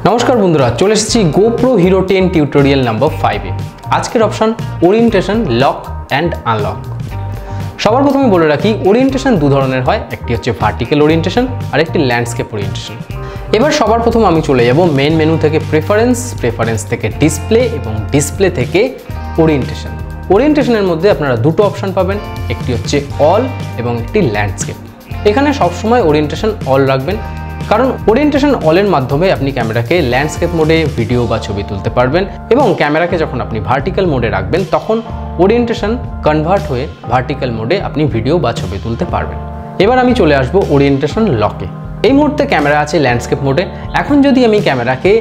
नमस्कार बंधुरा चले एसेছি GoPro Hero 10 টিউটোরিয়াল নাম্বার 5 এ। আজকের option orientation lock and unlock. সবার প্রথমে বলে রাখি ওরিয়েন্টেশন দু ধরনের হয়, একটি হচ্ছে ভার্টিক্যাল ওরিয়েন্টেশন আর একটি ল্যান্ডস্কেপ ওরিয়েন্টেশন। এবার সবার প্রথম আমি চলে যাব মেইন মেনু থেকে প্রেফারেন্স থেকে ডিসপ্লে এবং ডিসপ্লে থেকে ওরিয়েন্টেশন। ওরিয়েন্টেশনের মধ্যে আপনারা দুটো অপশন পাবেন, একটি হচ্ছে অল এবং একটি ল্যান্ডস্কেপ। এখানে সব সময় ওরিয়েন্টেশন অল রাখবেন, কারণ ওরিয়েন্টেশন অলের মাধ্যমে আপনি ক্যামেরাকে ল্যান্ডস্কেপ মোডে ভিডিও বা ছবি তুলতে পারবেন এবং ক্যামেরাকে যখন আপনি ভার্টিক্যাল মোডে রাখবেন তখন ওরিয়েন্টেশন কনভার্ট হয়ে ভার্টিক্যাল মোডে আপনি ভিডিও বা ছবি তুলতে পারবেন। এবার আমি চলে আসব ওরিয়েন্টেশন লকে। এই মুহূর্তে ক্যামেরা আছে ল্যান্ডস্কেপ মোডে। এখন যদি আমি ক্যামেরাকে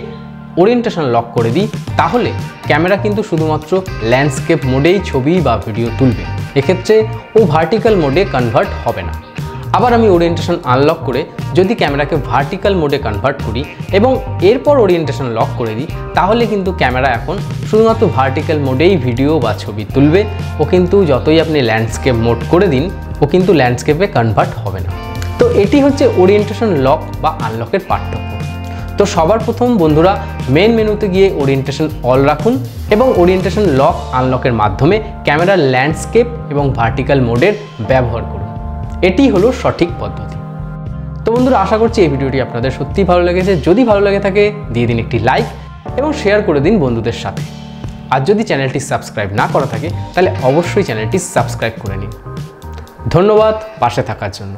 ওরিয়েন্টেশন লক করে দিই তাহলে ক্যামেরা কিন্তু শুধুমাত্র ল্যান্ডস্কেপ মোডেই ছবি বা ভিডিও তুলবে, এক্ষেত্রে ও ভার্টিক্যাল মোডে কনভার্ট হবে না। আবার আমি ওরিয়েন্টেশন আনলক করে যদি ক্যামেরাকে ভার্টিক্যাল মোডে কনভার্ট করি এবং এরপর ওরিয়েন্টেশন লক করে দিই তাহলে কিন্তু ক্যামেরা এখন শুধুমাত্র ভার্টিক্যাল মোডেই ভিডিও বা ছবি তুলবে, ও কিন্তু যতই আপনি ল্যান্ডস্কেপ মোড করে দিন ও কিন্তু ল্যান্ডস্কেপে কনভার্ট হবে না। তো এটি হচ্ছে ওরিয়েন্টেশন লক বা আনলকের পার্থক্য। তো সবার প্রথম বন্ধুরা মেন মেনুতে গিয়ে ওরিয়েন্টেশন অল রাখুন এবং ওরিয়েন্টেশন লক আনলকের মাধ্যমে ক্যামেরার ল্যান্ডস্কেপ এবং ভার্টিক্যাল মোডের ব্যবহার করুন। এটি হলো সঠিক পদ্ধতি। তো বন্ধুরা আশা করছি এই ভিডিওটি আপনাদের সত্যিই ভালো লেগেছে। যদি ভালো লেগে থাকে দিয়ে দিন একটি লাইক এবং শেয়ার করে দিন বন্ধুদের সাথে। আর যদি চ্যানেলটি সাবস্ক্রাইব না করা থাকে তাহলে অবশ্যই চ্যানেলটি সাবস্ক্রাইব করে নিন। ধন্যবাদ পাশে থাকার জন্য।